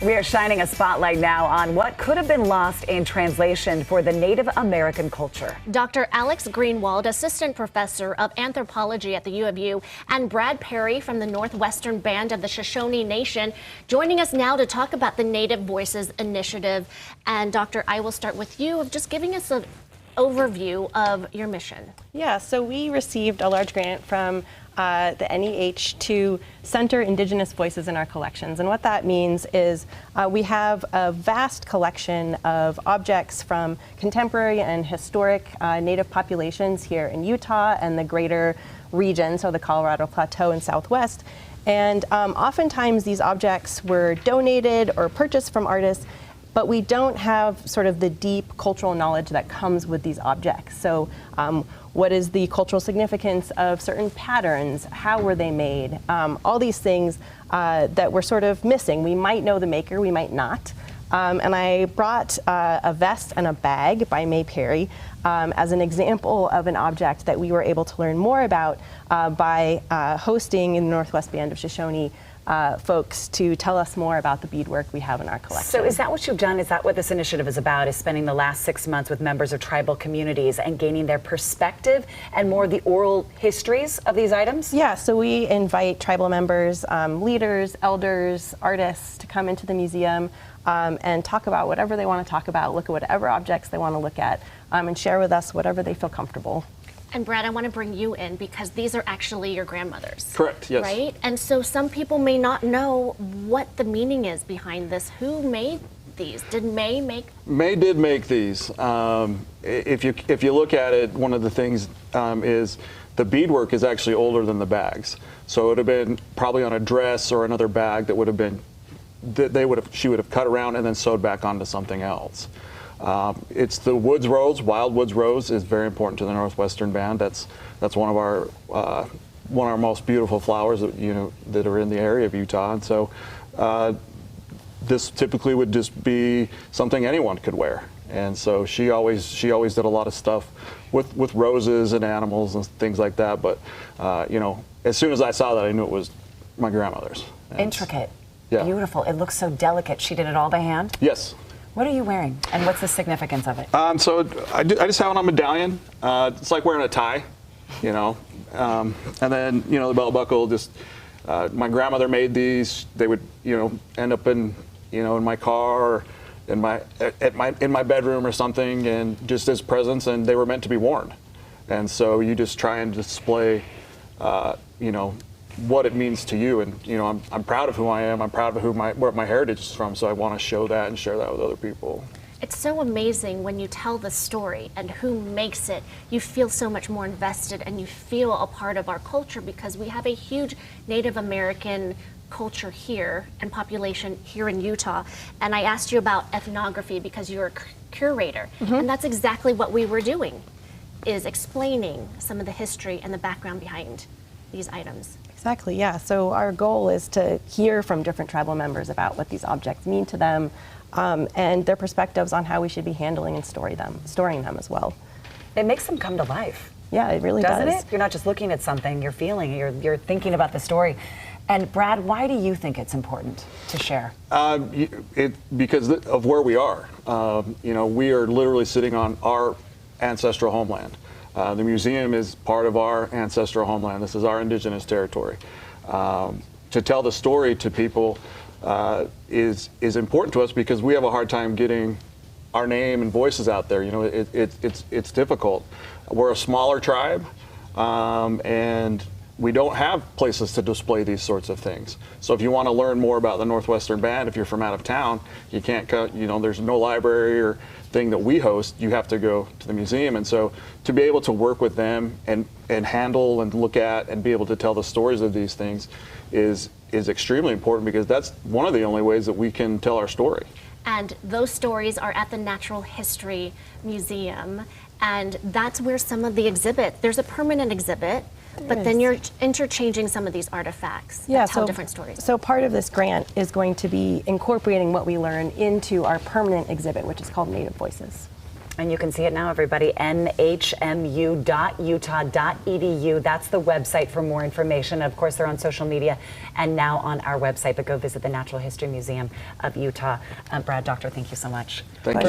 We are shining a spotlight now on what could have been lost in translation for the Native American culture. Dr. Alex Greenwald, assistant professor of anthropology at the U of U, and Brad Perry from the Northwestern Band of the Shoshone Nation, joining us now to talk about the Native Voices Initiative. And Dr., I will start with you of just giving us an overview of your mission. Yeah, so we received a large grant from the NEH to center Indigenous voices in our collections. And what that means is we have a vast collection of objects from contemporary and historic Native populations here in Utah and the greater region, so the Colorado Plateau and Southwest. And oftentimes these objects were donated or purchased from artists, but we don't have sort of the deep cultural knowledge that comes with these objects. So what is the cultural significance of certain patterns? How were they made? All these things that we're sort of missing. We might know the maker, we might not. And I brought a vest and a bag by May Perry as an example of an object that we were able to learn more about by hosting in the Northwest Band of Shoshone folks to tell us more about the beadwork we have in our collection. So is that what you've done? Is that what this initiative is about, is spending the last 6 months with members of tribal communities and gaining their perspective and more of the oral histories of these items? Yeah, so we invite tribal members, leaders, elders, artists to come into the museum and talk about whatever they want to talk about, look at whatever objects they want to look at, and share with us whatever they feel comfortable. And Brad, I want to bring you in because these are actually your grandmothers. Correct, yes. Right? And so some people may not know what the meaning is behind this. Who made these? Did May make? May did make these. If you look at it, one of the things is the beadwork is actually older than the bags. So it would have been probably on a dress or another bag that would have been, she would have cut around and then sewed back onto something else. It's the woods rose. Wild woods rose is very important to the Northwestern Band. That's one of our most beautiful flowers that are in the area of Utah. And so this typically would just be something anyone could wear. And so she always did a lot of stuff with roses and animals and things like that. But as soon as I saw that, I knew it was my grandmother's. Intricate, yeah. Beautiful. It looks so delicate. She did it all by hand? Yes. What are you wearing, and what's the significance of it? So I just have it on a medallion. It's like wearing a tie, and then the belt buckle. Just my grandmother made these. They would end up in in my car or in my bedroom or something, and just as presents, and they were meant to be worn. And so you just try and display what it means to you, and I'm proud of who I am. I'm proud of where my heritage is from. So I want to show that and share that with other people. It's so amazing when you tell the story and who makes it. You feel so much more invested, and you feel a part of our culture because we have a huge Native American culture here and population here in Utah. And I asked you about ethnography because you're a curator, and that's exactly what we were doing, is explaining some of the history and the background behind these items. Exactly, yeah. So our goal is to hear from different tribal members about what these objects mean to them and their perspectives on how we should be handling and storing them as well. It makes them come to life. Yeah, it really does. Doesn't it? You're not just looking at something, you're feeling it, you're thinking about the story. And Brad, why do you think it's important to share? Because of where we are. We are literally sitting on our ancestral homeland. The museum is part of our ancestral homeland. This is our indigenous territory. To tell the story to people is important to us because we have a hard time getting our name and voices out there. It's difficult. We're a smaller tribe, and we don't have places to display these sorts of things. So if you want to learn more about the Northwestern Band, if you're from out of town, you can't there's no library or thing that we host. You have to go to the museum. And so to be able to work with them and handle and look at and be able to tell the stories of these things is extremely important because that's one of the only ways that we can tell our story. And those stories are at the Natural History Museum, and that's where some of the exhibit, there's a permanent exhibit, but then you're interchanging some of these artifacts that tell different stories. So part of this grant is going to be incorporating what we learn into our permanent exhibit, which is called Native Voices. And you can see it now, everybody, nhmu.utah.edu. That's the website for more information. Of course, they're on social media and now on our website, but go visit the Natural History Museum of Utah. Brad, Doctor, thank you so much. Thank Pleasure. you.